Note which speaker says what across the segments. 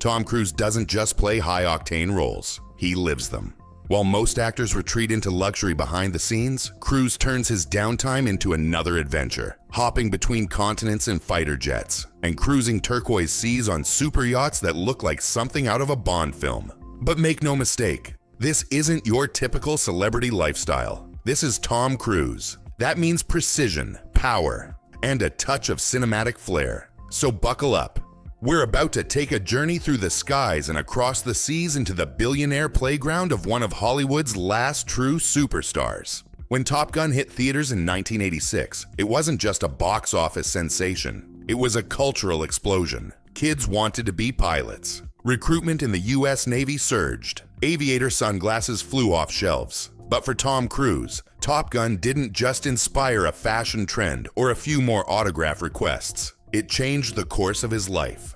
Speaker 1: Tom Cruise doesn't just play high-octane roles, he lives them. While most actors retreat into luxury behind the scenes, Cruise turns his downtime into another adventure, hopping between continents in fighter jets, and cruising turquoise seas on super yachts that look like something out of a Bond film. But make no mistake, this isn't your typical celebrity lifestyle. This is Tom Cruise. That means precision, power, and a touch of cinematic flair. So buckle up. We're about to take a journey through the skies and across the seas into the billionaire playground of one of Hollywood's last true superstars. When Top Gun hit theaters in 1986, it wasn't just a box office sensation. It was a cultural explosion. Kids wanted to be pilots. Recruitment in the US Navy surged. Aviator sunglasses flew off shelves. But for Tom Cruise, Top Gun didn't just inspire a fashion trend or a few more autograph requests. It changed the course of his life.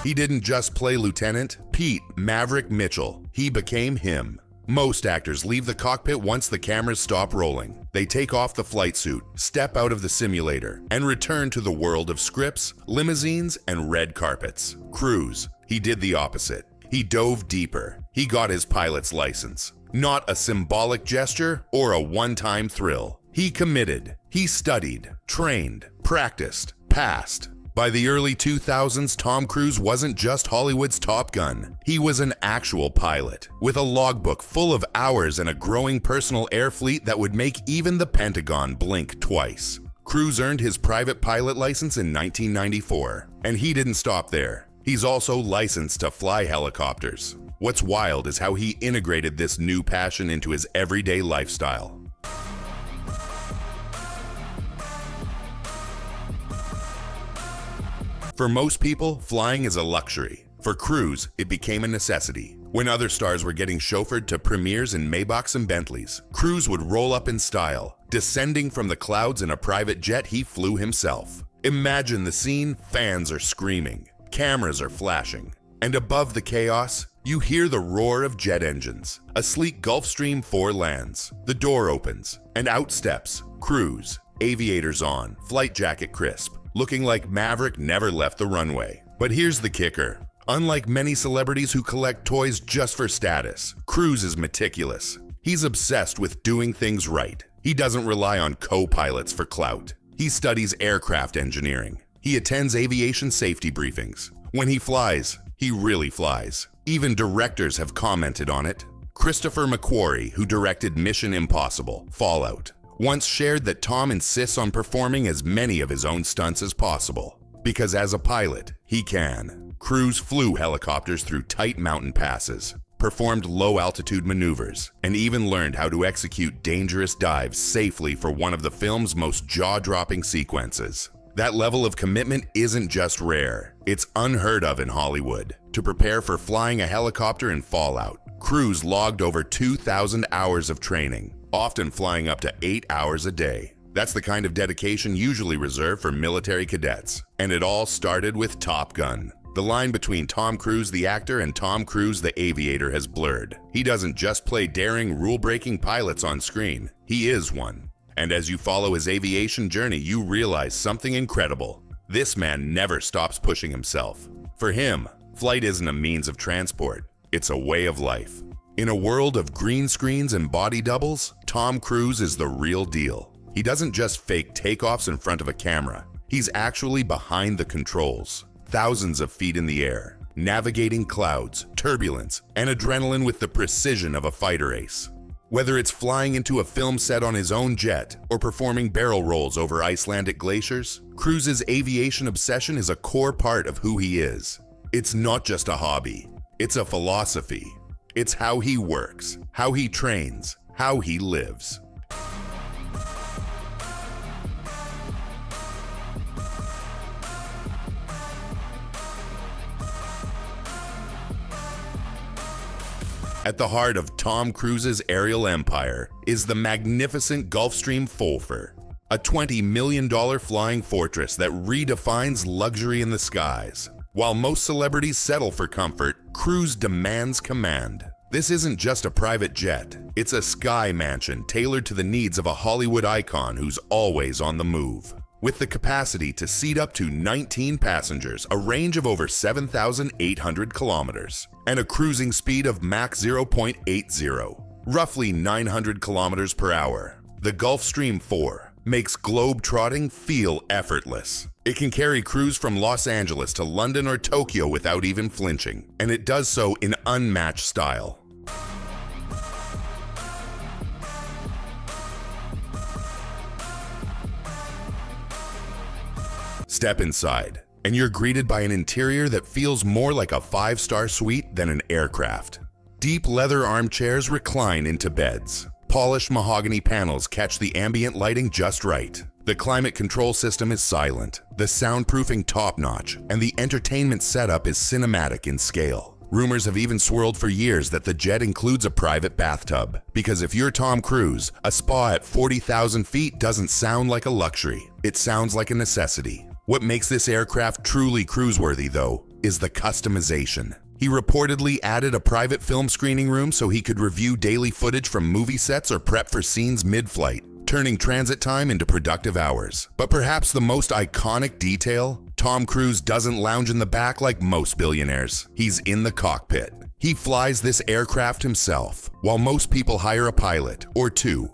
Speaker 1: He didn't just play Lieutenant Pete Maverick Mitchell, he became him. Most actors leave the cockpit once the cameras stop rolling. They take off the flight suit, step out of the simulator, and return to the world of scripts, limousines, and red carpets. Cruise, he did the opposite. He dove deeper. He got his pilot's license. Not a symbolic gesture or a one-time thrill. He committed. He studied, trained, practiced, passed. By the early 2000s, Tom Cruise wasn't just Hollywood's Top Gun. He was an actual pilot, with a logbook full of hours and a growing personal air fleet that would make even the Pentagon blink twice. Cruise earned his private pilot license in 1994, and he didn't stop there. He's also licensed to fly helicopters. What's wild is how he integrated this new passion into his everyday lifestyle. For most people, flying is a luxury. For Cruise, it became a necessity. When other stars were getting chauffeured to premieres in Maybachs and Bentleys, Cruise would roll up in style, descending from the clouds in a private jet he flew himself. Imagine the scene, fans are screaming. Cameras are flashing, and above the chaos, you hear the roar of jet engines. A sleek Gulfstream 4 lands, the door opens, and out steps Cruise, aviators on, flight jacket crisp, looking like Maverick never left the runway. But here's the kicker. Unlike many celebrities who collect toys just for status, Cruise is meticulous. He's obsessed with doing things right. He doesn't rely on co-pilots for clout. He studies aircraft engineering. He attends aviation safety briefings. When he flies, he really flies. Even directors have commented on it. Christopher McQuarrie, who directed Mission Impossible: Fallout, once shared that Tom insists on performing as many of his own stunts as possible. Because as a pilot, he can. Cruise flew helicopters through tight mountain passes, performed low-altitude maneuvers, and even learned how to execute dangerous dives safely for one of the film's most jaw-dropping sequences. That level of commitment isn't just rare, it's unheard of in Hollywood. To prepare for flying a helicopter in Fallout, Cruise logged over 2,000 hours of training, often flying up to 8 hours a day. That's the kind of dedication usually reserved for military cadets. And it all started with Top Gun. The line between Tom Cruise the actor and Tom Cruise the aviator has blurred. He doesn't just play daring, rule-breaking pilots on screen, he is one. And as you follow his aviation journey, you realize something incredible. This man never stops pushing himself. For him, flight isn't a means of transport, it's a way of life. In a world of green screens and body doubles, Tom Cruise is the real deal. He doesn't just fake takeoffs in front of a camera. He's actually behind the controls, thousands of feet in the air, navigating clouds, turbulence, and adrenaline with the precision of a fighter ace. Whether it's flying into a film set on his own jet or performing barrel rolls over Icelandic glaciers, Cruise's aviation obsession is a core part of who he is. It's not just a hobby, it's a philosophy. It's how he works, how he trains, how he lives. At the heart of Tom Cruise's aerial empire is the magnificent Gulfstream 4, a $20 million flying fortress that redefines luxury in the skies. While most celebrities settle for comfort, Cruise demands command. This isn't just a private jet, it's a sky mansion tailored to the needs of a Hollywood icon who's always on the move. With the capacity to seat up to 19 passengers, a range of over 7,800 kilometers, and a cruising speed of Mach 0.80, roughly 900 kilometers per hour, the Gulfstream 4 makes globe-trotting feel effortless. It can carry crews from Los Angeles to London or Tokyo without even flinching, and it does so in unmatched style. Step inside, and you're greeted by an interior that feels more like a 5-star suite than an aircraft. Deep leather armchairs recline into beds. Polished mahogany panels catch the ambient lighting just right. The climate control system is silent, the soundproofing top-notch, and the entertainment setup is cinematic in scale. Rumors have even swirled for years that the jet includes a private bathtub, because if you're Tom Cruise, a spa at 40,000 feet doesn't sound like a luxury, it sounds like a necessity. What makes this aircraft truly cruise-worthy, though, is the customization. He reportedly added a private film screening room so he could review daily footage from movie sets or prep for scenes mid-flight, turning transit time into productive hours. But perhaps the most iconic detail? Tom Cruise doesn't lounge in the back like most billionaires. He's in the cockpit. He flies this aircraft himself, while most people hire a pilot or two.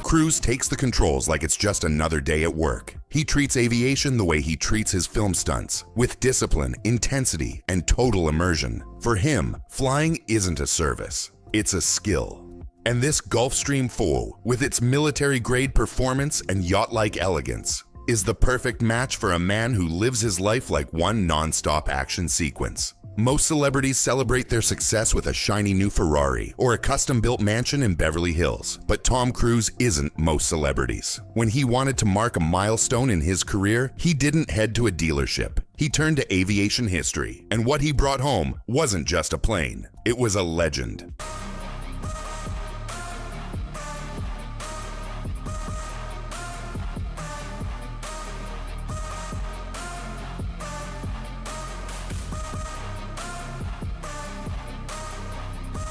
Speaker 1: Cruise takes the controls like it's just another day at work. He treats aviation the way he treats his film stunts, with discipline, intensity, and total immersion. For him, flying isn't a service, it's a skill. And this Gulfstream 4, with its military-grade performance and yacht-like elegance, is the perfect match for a man who lives his life like one non-stop action sequence. Most celebrities celebrate their success with a shiny new Ferrari or a custom-built mansion in Beverly Hills, but Tom Cruise isn't most celebrities. When he wanted to mark a milestone in his career, he didn't head to a dealership. He turned to aviation history, and what he brought home wasn't just a plane, it was a legend.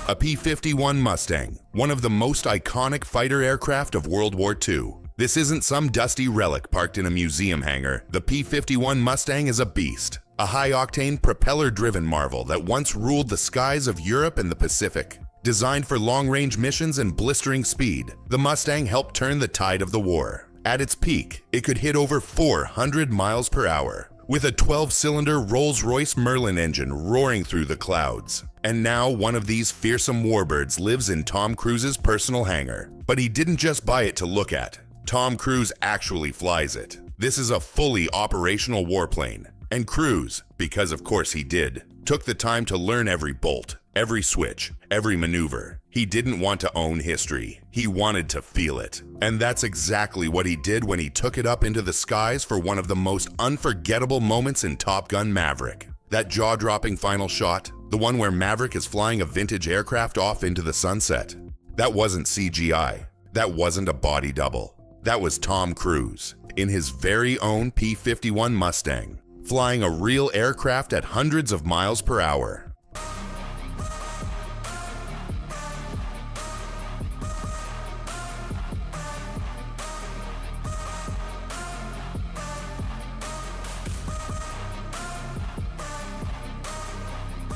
Speaker 1: A P-51 Mustang, one of the most iconic fighter aircraft of World War II. This isn't some dusty relic parked in a museum hangar. The P-51 Mustang is a beast, a high-octane, propeller-driven marvel that once ruled the skies of Europe and the Pacific. Designed for long-range missions and blistering speed, the Mustang helped turn the tide of the war. At its peak, it could hit over 400 miles per hour, with a 12-cylinder Rolls-Royce Merlin engine roaring through the clouds. And now one of these fearsome warbirds lives in Tom Cruise's personal hangar. But he didn't just buy it to look at. Tom Cruise actually flies it. This is a fully operational warplane. And Cruise, because of course he did, took the time to learn every bolt, every switch, every maneuver. He didn't want to own history. He wanted to feel it. And that's exactly what he did when he took it up into the skies for one of the most unforgettable moments in Top Gun Maverick. That jaw-dropping final shot, the one where Maverick is flying a vintage aircraft off into the sunset. That wasn't CGI. That wasn't a body double. That was Tom Cruise, in his very own P-51 Mustang, flying a real aircraft at hundreds of miles per hour.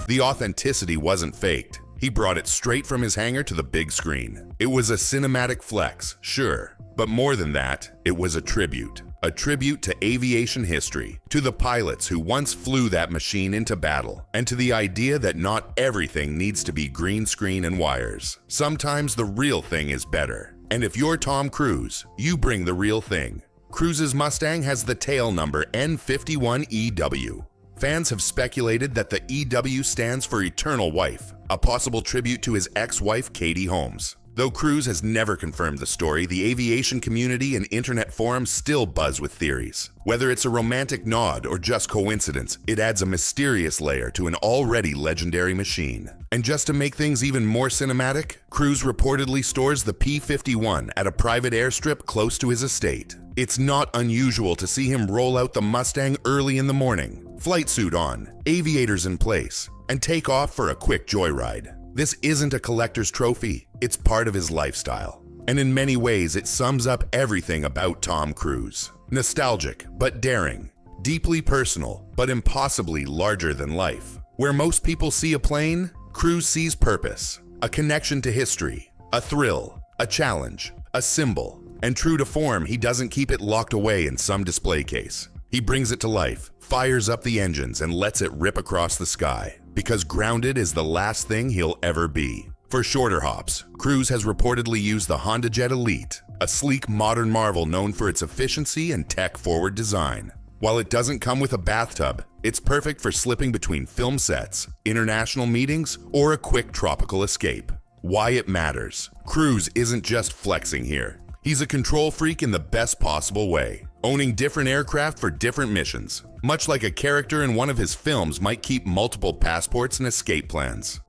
Speaker 1: The authenticity wasn't faked. He brought it straight from his hangar to the big screen. It was a cinematic flex, sure, but more than that, it was a tribute. A tribute to aviation history, to the pilots who once flew that machine into battle, and to the idea that not everything needs to be green screen and wires. Sometimes the real thing is better. And if you're Tom Cruise, you bring the real thing. Cruise's Mustang has the tail number N51EW. Fans have speculated that the EW stands for Eternal Wife, a possible tribute to his ex-wife Katie Holmes. Though Cruise has never confirmed the story, the aviation community and internet forums still buzz with theories. Whether it's a romantic nod or just coincidence, it adds a mysterious layer to an already legendary machine. And just to make things even more cinematic, Cruise reportedly stores the P-51 at a private airstrip close to his estate. It's not unusual to see him roll out the Mustang early in the morning, flight suit on, aviators in place, and take off for a quick joyride. This isn't a collector's trophy, it's part of his lifestyle. And in many ways, it sums up everything about Tom Cruise. Nostalgic, but daring. Deeply personal, but impossibly larger than life. Where most people see a plane, Cruise sees purpose. A connection to history. A thrill. A challenge. A symbol. And true to form, he doesn't keep it locked away in some display case. He brings it to life, fires up the engines, and lets it rip across the sky. Because grounded is the last thing he'll ever be. For shorter hops, Cruise has reportedly used the Honda Jet Elite, a sleek modern marvel known for its efficiency and tech-forward design. While it doesn't come with a bathtub, it's perfect for slipping between film sets, international meetings, or a quick tropical escape. Why it matters. Cruise isn't just flexing here. He's a control freak in the best possible way, owning different aircraft for different missions, much like a character in one of his films might keep multiple passports and escape plans.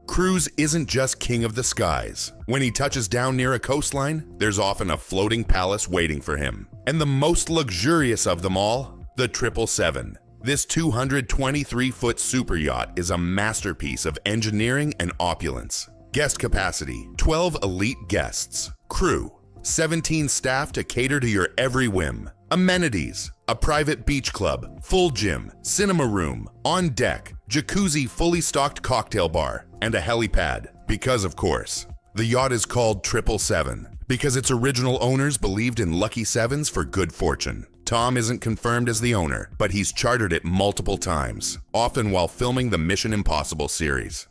Speaker 1: Cruise isn't just king of the skies. When he touches down near a coastline, there's often a floating palace waiting for him. And the most luxurious of them all, the 777. This 223-foot super yacht is a masterpiece of engineering and opulence. Guest capacity, 12 elite guests. Crew, 17 staff to cater to your every whim. Amenities, a private beach club, full gym, cinema room, on deck, jacuzzi, fully stocked cocktail bar, and a helipad. Because of course, the yacht is called 777 because its original owners believed in lucky sevens for good fortune. Tom isn't confirmed as the owner, but he's chartered it multiple times, often while filming the Mission Impossible series.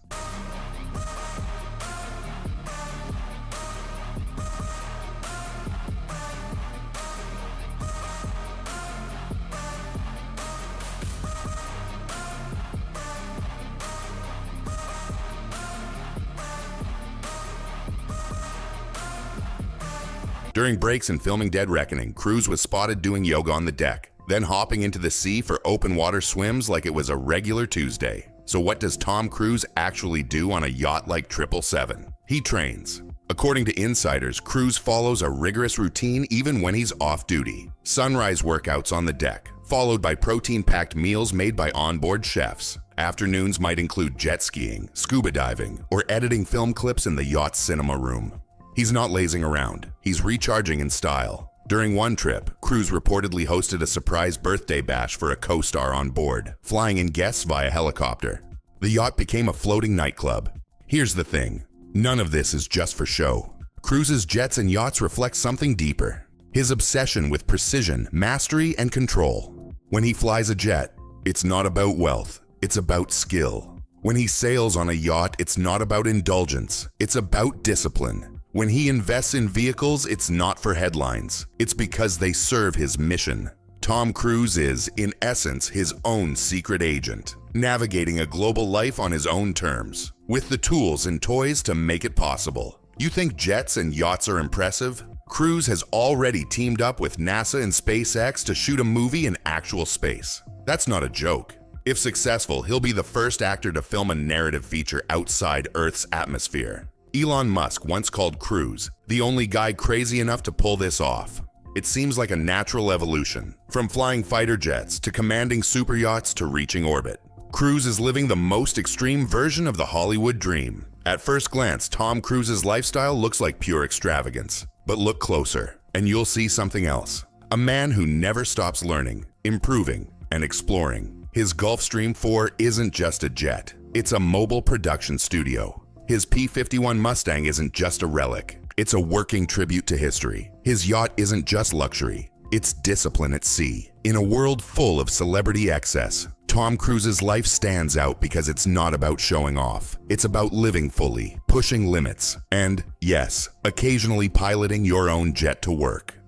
Speaker 1: During breaks in filming Dead Reckoning, Cruise was spotted doing yoga on the deck, then hopping into the sea for open water swims like it was a regular Tuesday. So what does Tom Cruise actually do on a yacht like 777? He trains. According to insiders, Cruise follows a rigorous routine even when he's off duty. Sunrise workouts on the deck, followed by protein-packed meals made by onboard chefs. Afternoons might include jet skiing, scuba diving, or editing film clips in the yacht's cinema room. He's not lazing around, he's recharging in style. During one trip, Cruise reportedly hosted a surprise birthday bash for a co-star on board, flying in guests via helicopter. The yacht became a floating nightclub. Here's the thing, none of this is just for show. Cruise's jets and yachts reflect something deeper. His obsession with precision, mastery, and control. When he flies a jet, it's not about wealth, it's about skill. When he sails on a yacht, it's not about indulgence, it's about discipline. When he invests in vehicles, it's not for headlines. It's because they serve his mission. Tom Cruise is, in essence, his own secret agent, navigating a global life on his own terms, with the tools and toys to make it possible. You think jets and yachts are impressive? Cruise has already teamed up with NASA and SpaceX to shoot a movie in actual space. That's not a joke. If successful, he'll be the first actor to film a narrative feature outside Earth's atmosphere. Elon Musk once called Cruise the only guy crazy enough to pull this off. It seems like a natural evolution, from flying fighter jets to commanding super yachts to reaching orbit. Cruise is living the most extreme version of the Hollywood dream. At first glance, Tom Cruise's lifestyle looks like pure extravagance. But look closer, and you'll see something else. A man who never stops learning, improving, and exploring. His Gulfstream 4 isn't just a jet, it's a mobile production studio. His P-51 Mustang isn't just a relic, it's a working tribute to history. His yacht isn't just luxury, it's discipline at sea. In a world full of celebrity excess, Tom Cruise's life stands out because it's not about showing off. It's about living fully, pushing limits, and, yes, occasionally piloting your own jet to work.